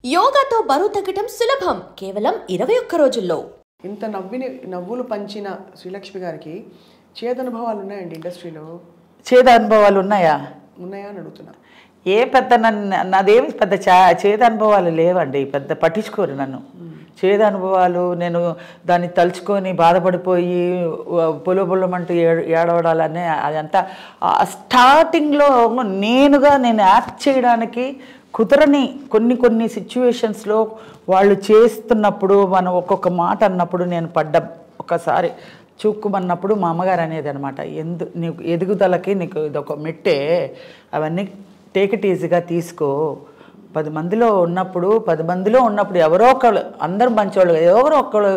యోగాతో బరువు తగ్గడం సులభం కేవలం 21 రోజుల్లో. ఇంత నవ్వులు పంచిన శ్రీలక్ష్మి గారికి చేదనుభవాలు ఉన్నాయండి ఇండస్ట్రీలో? చేదనుభవాలు ఉన్నాయా అని అడుగుతున్నా. ఏ పెద్ద నాదేమి పెద్ద చేదనుభవాలు లేవండి, పెద్ద పట్టించుకోరు నన్ను. చేదనుభవాలు నేను దాన్ని తలుచుకొని బాధపడిపోయి పొలమంటూ ఏడవడాలనే అదంతా స్టార్టింగ్లో నేను యాక్ట్ చేయడానికి కుదరని కొన్ని సిచ్యువేషన్స్లో వాళ్ళు చేస్తున్నప్పుడు మనం ఒక్కొక్క మాట అన్నప్పుడు నేను ఒకసారి చూక్కుమన్నప్పుడు మా అమ్మగారు అనేది అనమాట, నీకు ఎదుగుదలకి నీకు ఇదొక మెట్టే, అవన్నీ టేక్ ఇట్ ఈజీగా తీసుకో. 10 మందిలో ఉన్నప్పుడు ఎవరో ఒకళ్ళు, అందరూ మంచివాళ్ళు, ఎవరో ఒకళ్ళు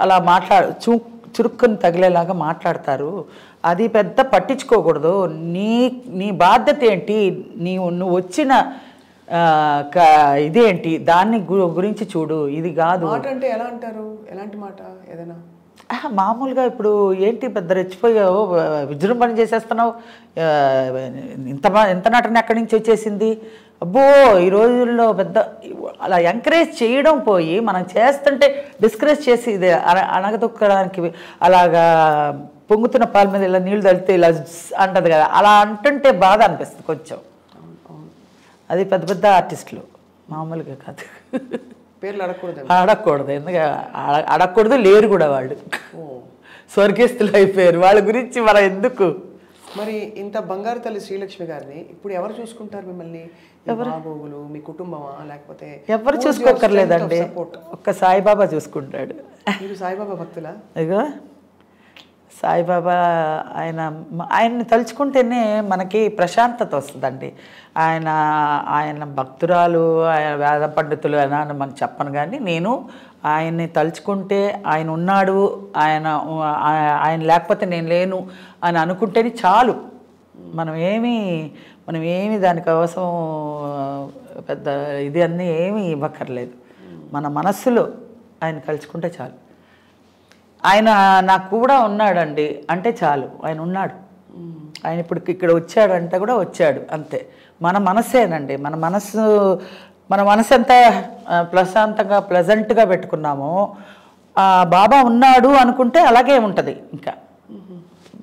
అలా చురుక్కుని తగిలేలాగా మాట్లాడతారు, అది పెద్ద పట్టించుకోకూడదు. నీ బాధ్యత ఏంటి, నువ్వు వచ్చిన ఇదేంటి, దాన్ని గురించి చూడు, ఇది కాదు. మాట అంటే ఎలా అంటారు? ఎలాంటి మాట? ఏదైనా మామూలుగా ఇప్పుడు ఏంటి పెద్ద రెచ్చిపోయావు, విజృంభణ చేసేస్తున్నావు, ఎంత నటన ఎక్కడి నుంచి వచ్చేసింది, అబ్బో ఈ రోజుల్లో పెద్ద అలా ఎంకరేజ్ చేయడం పోయి మనం చేస్తుంటే డిస్కరేజ్ చేసి ఇది అనగదొక్కడానికి అలాగా పొంగుతున్న పాల మీద ఇలా నీళ్ళు తలితే ఇలా అంటది కదా, అలా అంటుంటే బాధ అనిపిస్తుంది కొంచెం. అది పెద్ద పెద్ద ఆర్టిస్టులు, మామూలుగా కాదు. పేర్లు అడగకూడదు, ఎందుకంటే అడగకూడదు, లేరు కూడా వాళ్ళు, స్వర్గస్థులు అయిపోయారు, వాళ్ళ గురించి మనం ఎందుకు. మరి ఇంత బంగారు తల్లి శ్రీలక్ష్మి గారిని ఇప్పుడు ఎవరు చూసుకుంటారు మిమ్మల్ని? బాగోగులు మీ కుటుంబమా, లేకపోతే ఎవరు చూసుకోకర్లేదండి, ఒక్క సాయిబాబా చూసుకుంటాడు. మీరు సాయిబాబా భక్తులా? ఇగో సాయిబాబా ఆయన్ని తలుచుకుంటేనే మనకి ప్రశాంతత వస్తుందండి. ఆయన భక్తురాలు, ఆయన వేద పండితులు అని మనం చెప్పను, కానీ నేను ఆయన్ని తలుచుకుంటే ఆయన ఉన్నాడు, ఆయన లేకపోతే నేను లేను అని అనుకుంటేనే చాలు. మనం ఏమి దానికి అవసరం పెద్ద ఇది అన్నీ ఏమీ ఇవ్వక్కర్లేదు, మన మనస్సులో ఆయన తలుచుకుంటే చాలు. ఆయన నాకు కూడా ఉన్నాడండి అంటే చాలు, ఆయన ఉన్నాడు. ఆయన ఇప్పుడు ఇక్కడ వచ్చాడంటే కూడా వచ్చాడు, అంతే. మన మనస్సేనండి, మన మనసు ఎంత ప్రశాంతంగా ప్లెజెంట్గా పెట్టుకున్నామో బాబా ఉన్నాడు అనుకుంటే అలాగే ఉంటుంది. ఇంకా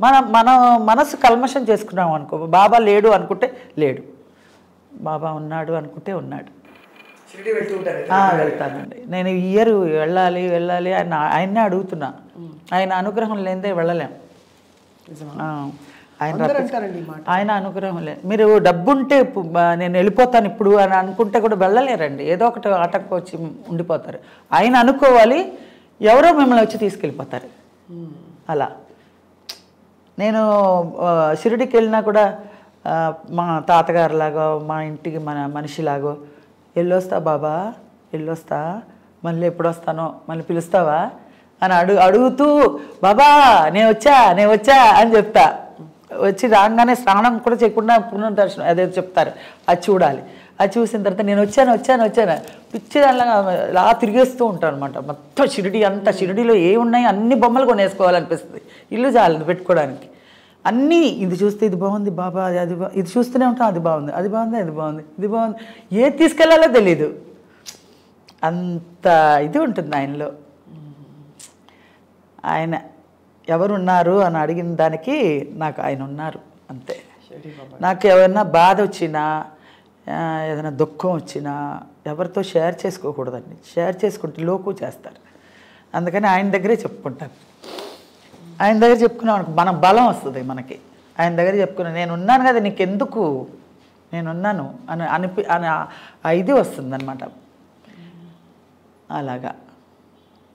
మన మనసు కల్మషం చేసుకున్నాము అనుకో, బాబా లేడు అనుకుంటే లేడు, బాబా ఉన్నాడు అనుకుంటే ఉన్నాడు. వెళ్తానండి నేను, ఇయర్ వెళ్ళాలి ఆయన్నే అడుగుతున్నా, ఆయన అనుగ్రహం లేనిదే వెళ్ళలేం. ఆయన అనుగ్రహం లేదు. మీరు డబ్బుంటే నేను వెళ్ళిపోతాను ఇప్పుడు అని అనుకుంటే కూడా వెళ్ళలేరండి, ఏదో ఒకటి ఆటంకం వచ్చి ఉండిపోతారు. ఆయన అనుకోవాలి, ఎవరో మిమ్మల్ని వచ్చి తీసుకెళ్ళిపోతారు. అలా నేను షిరిడికి వెళ్ళినా కూడా మా తాతగారులాగో, మా ఇంటికి మనిషిలాగో, వెళ్ళొస్తా బాబా, వెళ్ళొస్తా, మళ్ళీ ఎప్పుడు వస్తానో, మళ్ళీ పిలుస్తావా అని అడుగుతూ బాబా నేను వచ్చా అని చెప్తా. వచ్చి రాగానే స్నానం కూడా చేయకుండా పునర్దర్శనం అదే చెప్తారు, అది చూడాలి. అది చూసిన తర్వాత నేను వచ్చాను పిచ్చి దానిలాగా ఇలా తిరిగేస్తూ ఉంటాను అనమాట. మొత్తం షిరిడీలో ఏమున్నాయి అన్ని బొమ్మలు కొనేసుకోవాలనిపిస్తుంది, ఇల్లు చాలు పెట్టుకోవడానికి. అన్నీ ఇది చూస్తే ఇది బాగుంది బాబా, ఇది చూస్తూనే ఉంటాం, అది బాగుంది, ఏది తీసుకెళ్లాలో తెలీదు, అంత ఇది ఉంటుంది ఆయనలో. ఆయన ఎవరున్నారు అని అడిగిన దానికి నాకు ఆయన ఉన్నారు, అంతే. నాకు ఏమైనా బాధ వచ్చినా, ఏదైనా దుఃఖం వచ్చినా ఎవరితో షేర్ చేసుకోకూడదండి, షేర్ చేసుకుంటే లోకు చేస్తారు. అందుకని ఆయన దగ్గరే చెప్పుకుంటాను. ఆయన దగ్గర చెప్పుకున్నాం అనుకో మన బలం వస్తుంది మనకి. ఆయన దగ్గర చెప్పుకున్నాను, నేను ఉన్నాను కదా నీకెందుకు, నేనున్నాను అని ఇది వస్తుంది అనమాట. అలాగా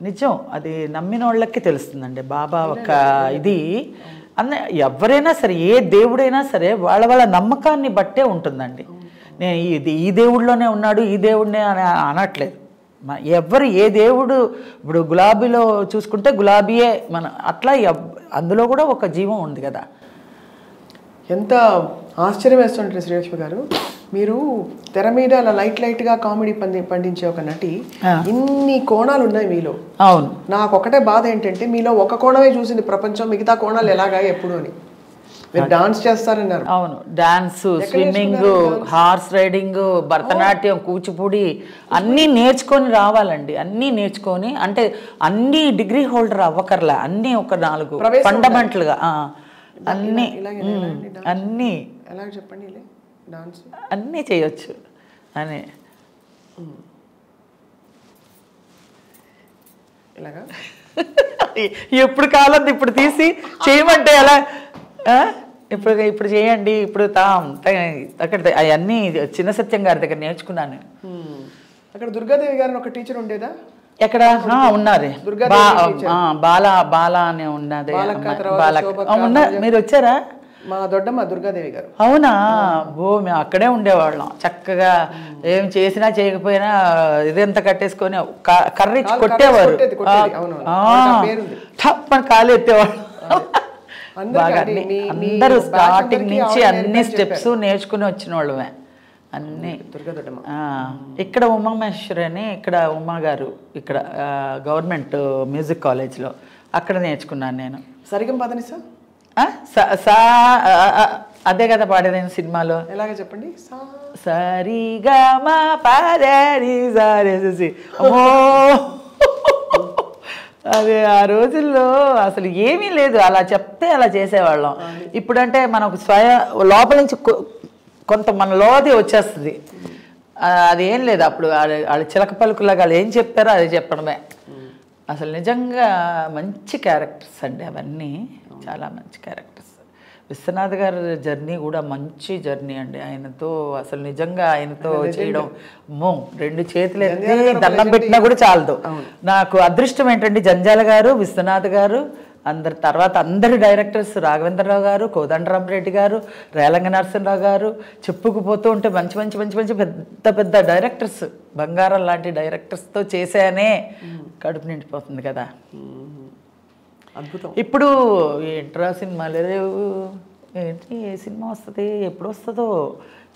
నిజం, అది నమ్మిన వాళ్ళకి తెలుస్తుందండి బాబా ఒక ఇది. ఎవరైనా సరే, ఏ దేవుడైనా సరే వాళ్ళ నమ్మకాన్ని బట్టే ఉంటుందండి. నేను ఈ దేవుడిలోనే ఉన్నాడు, ఈ దేవుడినే అని అనట్లేదు. ఎవరు ఏ దేవుడు, ఇప్పుడు గులాబీలో చూసుకుంటే గులాబీయే అట్లా అందులో కూడా ఒక జీవం ఉంది కదా. ఎంత ఆశ్చర్యం వేస్తుంటారు శ్రీలక్ష్మి గారు, మీరు తెర మీద అలా లైట్గా కామెడీ పండించే ఒక నటి, ఇన్ని కోణాలు ఉన్నాయి మీలో. అవును, నాకు ఒకటే బాధ ఏంటంటే మీలో ఒక కోణమే చూసింది ప్రపంచం, మిగతా కోణాలు ఎలాగా ఎప్పుడు అని. మీరు డాన్స్ చేస్తారన్నారు. అవును, dance, swimming, horse riding, Bharatanatyam, Kuchipudi అన్నీ నేర్చుకొని రావాలండి. అన్నీ నేర్చుకొని, అంటే అన్నీ డిగ్రీ హోల్డర్ అవ్వకర్లా, అన్నీ ఒక 4 ఫండమెంటల్గా అన్నీ అన్నీ ఎలా చెప్పండి డాన్స్ అన్నీ చేయొచ్చు అని. ఇలాగా ఎప్పుడు కాలంది ఇప్పుడు తీసి చేయమంటే ఎలా? ఇప్పుడు చేయండి. ఇప్పుడు అక్కడ అవన్నీ చిన్న సత్యం గారి దగ్గర నేర్చుకున్నాను. అక్కడ దుర్గాదేవి గారిని ఒక టీచర్ ఉండేదా? ఎక్కడ ఉన్నారు, బాలా అనే ఉన్నది. మీరు వచ్చారా? మా దొడ్డమ్మ దుర్గాదేవి గారు. అవునా? మేము అక్కడే ఉండేవాళ్ళం. చక్కగా ఏం చేసినా చేయకపోయినా ఇదంతా కట్టేసుకొని కర్రీ కొట్టేవారు, మన కాలు ఎత్తేవాళ్ళు. బాగా అందరూ స్టార్టింగ్ నుంచి అన్ని స్టెప్స్ నేర్చుకుని వచ్చిన వాళ్ళమే అన్నీ. ఇక్కడ ఉమామహేశ్వరి అని, ఇక్కడ ఉమా గారు, ఇక్కడ గవర్నమెంట్ మ్యూజిక్ కాలేజ్లో అక్కడ నేర్చుకున్నాను నేను. సరిగం పదని సార్ అదే కదా పాడేది సినిమాలో. ఎలాగ చెప్పండి. సరిగా మా పాదేసి సారేసి. ఓ అదే ఆ రోజుల్లో అసలు ఏమీ లేదు, అలా చెప్తే అలా చేసేవాళ్ళం. ఇప్పుడంటే మనకు లోపల నుంచి కొంత మన లోది వచ్చేస్తుంది. అదేం లేదు. అప్పుడు వాళ్ళ చిలక పలుకులాగా వాళ్ళు ఏం చెప్పారో అది చెప్పడమే. అసలు నిజంగా మంచి క్యారెక్టర్స్ అండి అవన్నీ, చాలా మంచి క్యారెక్టర్స్. విశ్వనాథ్ గారి జర్నీ కూడా మంచి జర్నీ అండి. ఆయనతో అసలు నిజంగా ఆయనతో చేయడం 2 చేతులు ఎత్తి దండం పెట్టినా కూడా చాలదు. నాకు అదృష్టం ఏంటండి, జంజాల గారు, విశ్వనాథ్ గారు, అందరి డైరెక్టర్స్, రాఘవేంద్రరావు గారు, కోదండరామరెడ్డి గారు, రేలంగ నరసింహరావు గారు, చెప్పుకుపోతూ ఉంటే మంచి మంచి మంచి మంచి పెద్ద పెద్ద డైరెక్టర్స్, బంగారం లాంటి డైరెక్టర్స్తో చేశానే కడుపు నిండిపోతుంది కదా. అద్భుతం. ఇప్పుడు ఏంట్రా సినిమాలు లేవు, ఏంటి ఏ సినిమా వస్తుంది, ఎప్పుడు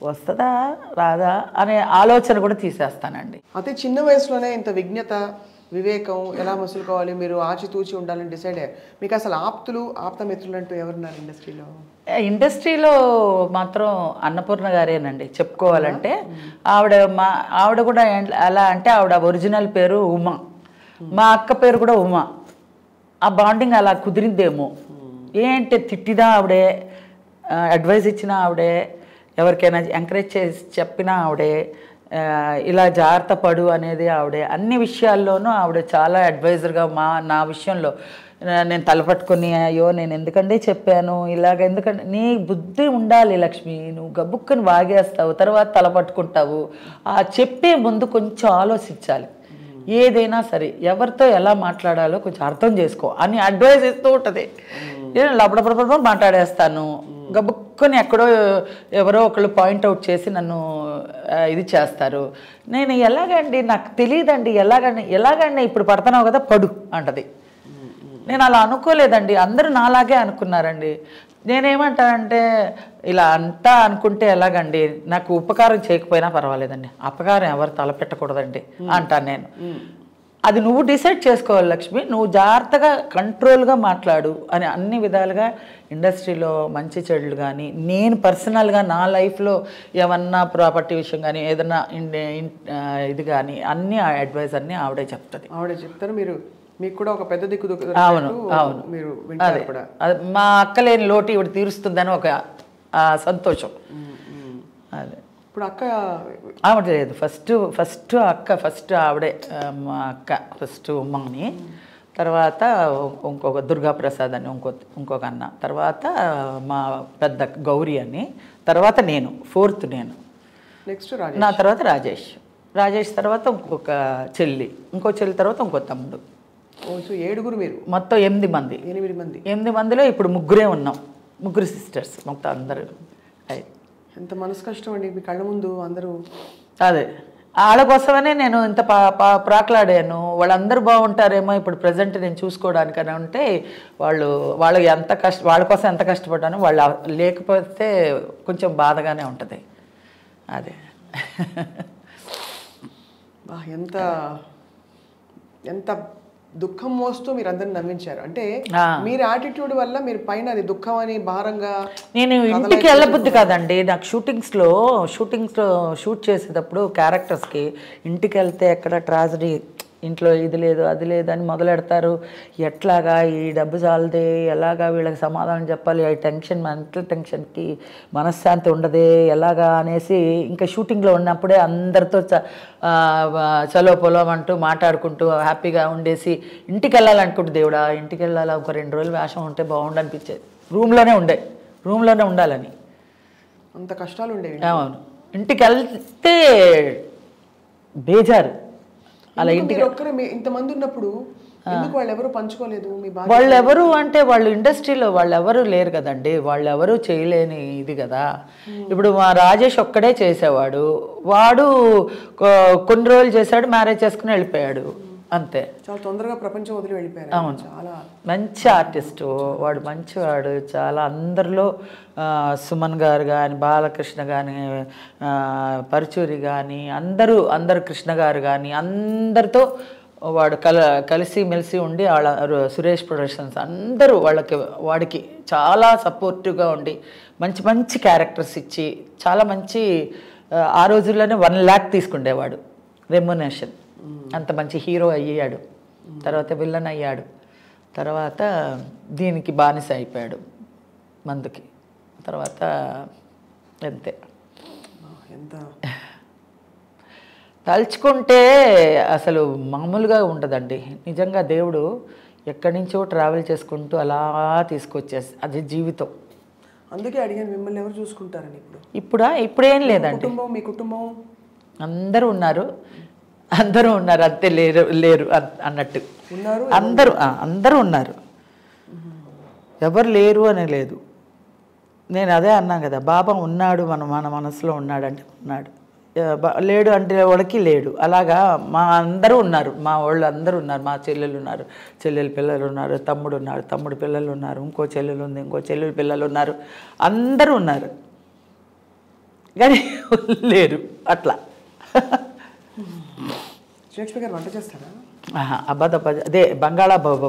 వస్తుందా రాదా అనే ఆలోచన కూడా తీసేస్తానండి. అతి చిన్న వయసులోనే ఇంత విజ్ఞత, వివేకం ఎలా మసులుకోవాలి, మీరు ఆచితూచి ఉండాలని డిసైడ్ అయ్యారు. మీకు అసలు ఆప్తమిత్రులు అంటూ ఎవరున్నారు ఇండస్ట్రీలో? ఇండస్ట్రీలో మాత్రం అన్నపూర్ణ గారేనండి చెప్పుకోవాలంటే. ఆవిడ కూడా ఎలా అంటే, ఆవిడ ఒరిజినల్ పేరు ఉమా, మా అక్క పేరు కూడా ఉమా. ఆ బాండింగ్ అలా కుదిరిందేమో. ఏంటి తిట్టినా ఆవిడే, అడ్వైస్ ఇచ్చినా ఆవిడే, ఎవరికైనా ఎంకరేజ్ చేసి చెప్పినా ఆవిడే, ఇలా జాగ్రత్త పడు అనేది ఆవిడే. అన్ని విషయాల్లోనూ ఆవిడ చాలా అడ్వైజర్గా నా విషయంలో నేను తలపట్టుకుని, అయ్యో నేను ఎందుకంటే చెప్పాను ఇలాగ, ఎందుకంటే నీ బుద్ధి ఉండాలి లక్ష్మి, నువ్వు గబుక్కుని వాగేస్తావు, తర్వాత తలపట్టుకుంటావు. ఆ చెప్పే ముందు కొంచెం ఆలోచించాలి. ఏదైనా సరే ఎవరితో ఎలా మాట్లాడాలో కొంచెం అర్థం చేసుకో అని అడ్వైజ్ ఇస్తూ ఉంటుంది. నేను లబడబడ మాట్లాడేస్తాను, గబుక్కుని ఎక్కడో ఎవరో ఒకళ్ళు పాయింట్అవుట్ చేసి నన్ను ఇది చేస్తారు. నేను ఎలాగండి నాకు తెలియదండి, ఎలాగండి ఇప్పుడు పడుతున్నావు కదా పడు అంటది. నేను అలా అనుకోలేదండి, అందరూ నాలాగే అనుకున్నారండి. నేనేమంటానంటే, ఇలా అంతా అనుకుంటే ఎలాగండి, నాకు ఉపకారం చేయకపోయినా పర్వాలేదండి, అపకారం ఎవరు తలపెట్టకూడదండి అంటాను నేను. అది నువ్వు డిసైడ్ చేసుకోవాలి లక్ష్మి, నువ్వు జాగ్రత్తగా కంట్రోల్గా మాట్లాడు అని అన్ని విధాలుగా. ఇండస్ట్రీలో మంచి చెడులు కానీ, నేను పర్సనల్గా నా లైఫ్లో ఏమన్నా ప్రాపర్టీ విషయం కానీ, ఏదన్నా ఇది కానీ అన్నీ అడ్వైస్ అన్నీ ఆవిడే చెప్తుంది. ఆవిడే చెప్తారు, మీకు కూడా ఒక పెద్ద దిక్కు. అవును అవును, అదే మా అక్క లేని లోటు ఇవిడ తీరుస్తుందని ఒక సంతోషం. అదే ఇప్పుడు అక్క ఆవిడ లేదు, ఫస్ట్ అక్క ఆవిడే, మా అక్క ఫస్ట్ ఉమ్మని, తర్వాత ఇంకొక దుర్గాప్రసాద్ అని ఇంకొక అన్న, తర్వాత మా పెద్ద గౌరీ అని, తర్వాత నేను 4th నేను, నెక్స్ట్ నా తర్వాత రాజేష్ తర్వాత ఇంకొక చెల్లి, ఇంకో చెల్లి తర్వాత ఇంకో తమ్ముడు. 7 మీరు మొత్తం 8 మంది. 8 మందిలో ఇప్పుడు 3 ఉన్నాం, 3 సిస్టర్స్ మొత్తం అందరూ. ఎంత మనసు కష్టం అండి, మీ కళ్ళ ముందు అందరూ. అదే వాళ్ళ కోసమనే నేను ఇంత ప్రాకులాడాను. వాళ్ళందరూ బాగుంటారేమో ఇప్పుడు ప్రజెంట్ నేను చూసుకోవడానికని ఉంటే, వాళ్ళకి వాళ్ళ కోసం ఎంత కష్టపడ్డాను, వాళ్ళు లేకపోతే కొంచెం బాధగానే ఉంటుంది. అదే ఎంత ఎంత దుఃఖం మోస్తూ మీరు అందరిని నవ్వించారు. అంటే మీరు యాటిట్యూడ్ వల్ల మీరు పైన అది దుఃఖం అని భారంగా. నేను ఇంటికి వెళ్ళబుద్ధి కాదండి. నాకు షూటింగ్స్లో షూట్ చేసేటప్పుడు క్యారెక్టర్స్కి ఇంటికి వెళ్తే ఎక్కడ ట్రాజడీ, ఇంట్లో ఇది లేదు అది లేదు అని మొదలెడతారు. ఎట్లాగా ఈ డబ్బు చాలదే, ఎలాగా వీళ్ళకి సమాధానం చెప్పాలి, ఈ టెన్షన్, మెంటల్ టెన్షన్కి మనశ్శాంతి ఉండదే ఎలాగా అనేసి ఇంకా షూటింగ్లో ఉన్నప్పుడే అందరితో చలో పొలం అంటూ మాట్లాడుకుంటూ హ్యాపీగా ఉండేసి ఇంటికి వెళ్ళాలనుకుంటూ, దేవుడా ఇంటికి వెళ్ళాలా, ఒక 2 రోజులు వేషం ఉంటే బాగుండు అనిపించేది. రూమ్లోనే ఉండాలని. అంత కష్టాలు ఉండేవి. అవును, ఇంటికి వెళ్తే బేజారు. అలా ఇంటికి ఇంతమంది ఉన్నప్పుడు ఎందుకు వాళ్ళు ఎవరు పంచుకోలేదు? వాళ్ళు ఎవరు అంటే వాళ్ళు ఇండస్ట్రీలో వాళ్ళు ఎవరు లేరు కదండి, వాళ్ళు ఎవరు చేయలేని ఇది కదా. ఇప్పుడు మా రాజేష్ ఒక్కడే చేసేవాడు, వాడు కొన్ని రోజులు చేశాడు, మ్యారేజ్ చేసుకుని వెళ్ళిపోయాడు అంతే. చాలా తొందరగా ప్రపంచం వదిలి వెళ్ళిపోయారు. అవును, చాలా మంచి ఆర్టిస్టు వాడు, మంచివాడు చాలా. అందరిలో సుమన్ గారు కానీ, బాలకృష్ణ కానీ, పరుచూరి కానీ, అందరూ కృష్ణ గారు కానీ అందరితో వాడు కలిసి మెలిసి ఉండి వాళ్ళ సురేష్ ప్రొడక్షన్స్ అందరూ వాడికి చాలా సపోర్టివ్గా ఉండి మంచి మంచి క్యారెక్టర్స్ ఇచ్చి చాలా మంచి, ఆ రోజుల్లోనే 1 lakh తీసుకుండేవాడు రెమ్యునరేషన్. అంత మంచి హీరో అయ్యాడు, తర్వాత విల్లన్ అయ్యాడు, తర్వాత దీనికి బానిస అయిపోయాడు మందుకి, తర్వాత అంతే. ఎంత తలుచుకుంటే అసలు మామూలుగా ఉండదండి నిజంగా. దేవుడు ఎక్కడి నుంచో ట్రావెల్ చేసుకుంటూ అలా తీసుకొచ్చేసి అది జీవితం. అందుకే అడిగాను మిమ్మల్ని ఎవరు చూసుకుంటారని. ఇప్పుడేం లేదండి, మీ కుటుంబం అందరూ ఉన్నారు అంతే, లేరు అన్నట్టు అందరూ ఉన్నారు, ఎవరు లేరు అని లేదు. నేను అదే అన్నాను కదా, బాబా ఉన్నాడు మన మనసులో ఉన్నాడంటే ఉన్నాడు, లేడు అంటే వాడికి లేడు. అలాగా మా అందరూ ఉన్నారు, మా వాళ్ళు అందరూ ఉన్నారు. మా చెల్లెలు ఉన్నారు, చెల్లెలు పిల్లలు ఉన్నారు, తమ్ముడు ఉన్నాడు, తమ్ముడు పిల్లలు ఉన్నారు, ఇంకో చెల్లెలు ఉంది, ఇంకో చెల్లెలు పిల్లలు ఉన్నారు, అందరూ ఉన్నారు కానీ లేరు అట్లా. శ్రీలక్ష్మి గారు వంట చేస్తారా? అదే బంగాళాబాబు.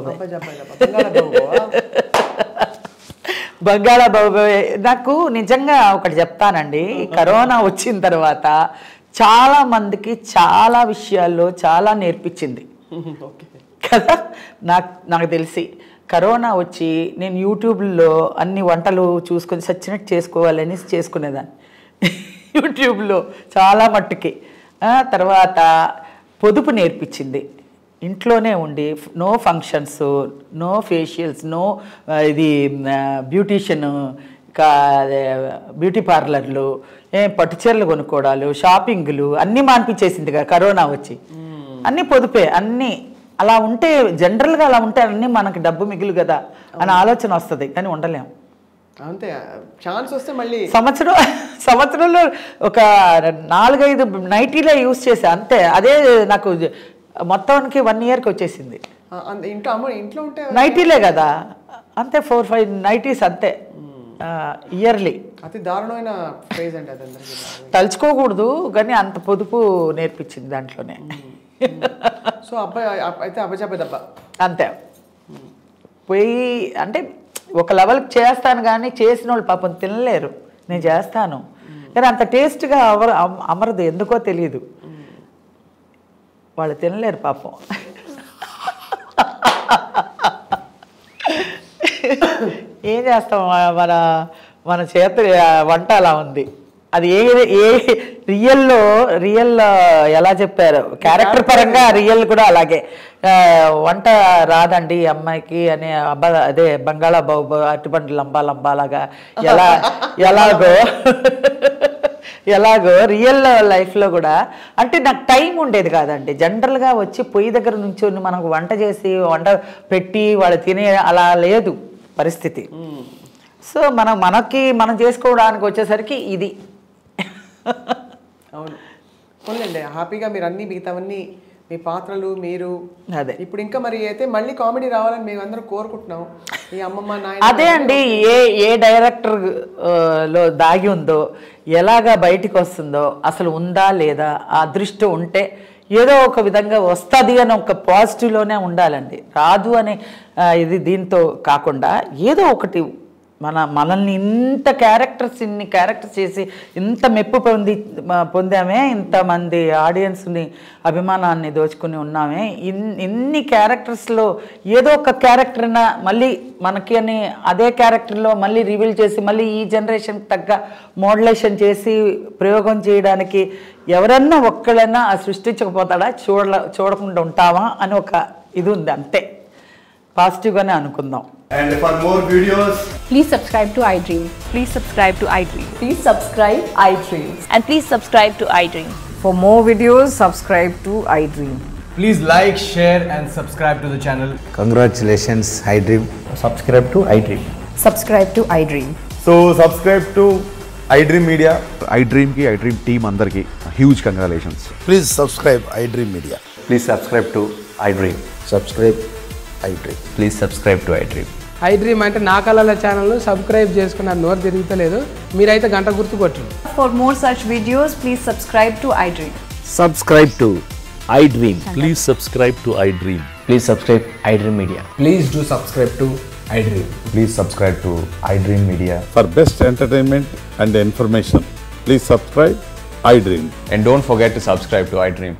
నాకు నిజంగా ఒకటి చెప్తానండి, కరోనా వచ్చిన తర్వాత చాలా మందికి చాలా విషయాల్లో చాలా నేర్పించింది కదా. నాకు తెలిసి కరోనా వచ్చి నేను యూట్యూబ్లో అన్ని వంటలు చూసుకొని సచ్చినట్టు చేసుకోవాలని చేసుకునేదాన్ని యూట్యూబ్లో చాలా మట్టుకి. తర్వాత పొదుపు నేర్పించింది, ఇంట్లోనే ఉండి no functions, no facials, no ఇది బ్యూటీషియన్, బ్యూటీ పార్లర్లు, పట్టు చీరలు కొనుక్కోవడాలు, షాపింగ్లు అన్నీ మాన్పించేసింది కదా కరోనా వచ్చి. అన్నీ పొదుపే, అన్నీ అలా ఉంటే జనరల్గా అలా ఉంటే అన్నీ మనకి డబ్బు మిగులు కదా అనే ఆలోచన వస్తుంది, కానీ ఉండలేము. అంతే, ఛాన్స్ వస్తే మళ్ళీ సంవత్సరంలో ఒక 4-5 నైటీలే యూస్ చేసా అంతే. అదే నాకు మొత్తానికి 1 yearకి వచ్చేసింది. ఇంట్లో ఉంటే నైటీలే కదా అంతే, 4-5 నైటీస్ అంతే ఇయర్లీ. అతి దారుణమైన ప్రైజ్ అండి అది. తలుచుకోకూడదు కానీ అంత పొదుపు నేర్పించింది దాంట్లోనే. సో అబ్బాయి అయితే అబ్బాయి దెబ్బ అంతే. పోయి అంటే ఒక లెవెల్కి చేస్తాను కానీ చేసిన వాళ్ళు పాపం తినలేరు, నేను చేస్తాను కానీ అంత టేస్ట్గా అమరదు, ఎందుకో తెలియదు, వాళ్ళు తినలేరు పాపం. ఏం చేస్తాం, మన చేత వంట అలా ఉంది. అది ఏ రియల్ ఎలా చెప్పారు క్యారెక్టర్ పరంగా, రియల్ కూడా అలాగే. వంట రాదండి అమ్మాయికి అనే అదే బంగాళాబాబు అరటిపండు లంబాలాగా ఎలాగో రియల్ లైఫ్లో కూడా. అంటే నాకు టైం ఉండేది కాదండి, జనరల్గా వచ్చి పొయ్యి దగ్గర నుంచి మనకు వంట చేసి వంట పెట్టి వాళ్ళు తినే అలా లేదు పరిస్థితి. సో మనం చేసుకోవడానికి వచ్చేసరికి ఇది. అవును, పోన్లేండి, హ్యాపీగా మీరు అన్ని మిగతావన్నీ మీ పాత్రలు మీరు అదే. ఇప్పుడు ఇంకా మరి అయితే మళ్ళీ కామెడీ రావాలని మేము అందరం కోరుకుంటున్నాం. ఈ అమ్మమ్మ నాయన అదే అండి, ఏ డైరెక్టర్ లో దాగి ఉందో, ఎలాగా బయటికి వస్తుందో, అసలు ఉందా లేదా, ఆ అదృష్టం ఉంటే ఏదో ఒక విధంగా వస్తుంది అని ఒక పాజిటివ్లోనే ఉండాలండి. రాదు అనే ఇది దీంతో కాకుండా ఏదో ఒకటి మనల్ని ఇన్ని క్యారెక్టర్స్ చేసి ఇంత మెప్పు పొందామే, ఇంతమంది ఆడియన్స్ని అభిమానాన్ని దోచుకుని ఉన్నామే. ఇన్ని క్యారెక్టర్స్లో ఏదో ఒక క్యారెక్టర్న మళ్ళీ మనకి అని అదే క్యారెక్టర్లో మళ్ళీ రివీల్ చేసి మళ్ళీ ఈ జనరేషన్కి తగ్గ మోడ్యులేషన్ చేసి ప్రయోగం చేయడానికి ఎవరన్నా ఒక్కళ్ళైనా సృష్టించకపోతాడా, చూడకుండా ఉంటావా అని ఒక ఇది ఉంది. అంతే, పాజిటివ్గానే అనుకుందాం. And for more videos, please subscribe to iDream. Please subscribe to iDream. Please subscribe iDream. And please subscribe to iDream. For more videos, subscribe to iDream. please like, share and subscribe to the channel. Congratulations, iDream. Subscribe to iDream. Subscribe to iDream. So subscribe to iDream Media. iDream ki iDream team andarki huge congratulations. Please subscribe iDream Media. Please subscribe to iDream. Subscribe iDream. Please subscribe to iDream. iDream అంటే నా కళల channel subscribe చేసుకున్న నోరు తిరుగుతలేదు, మీరైతే గంట గుర్తు కొట్టండి. For more such videos, please subscribe to iDream. Subscribe to iDream. Please subscribe to iDream. Please subscribe iDream Media. Please do subscribe to iDream. Please subscribe to iDream Media. For best entertainment and information, please subscribe iDream. And don't forget to subscribe to iDream.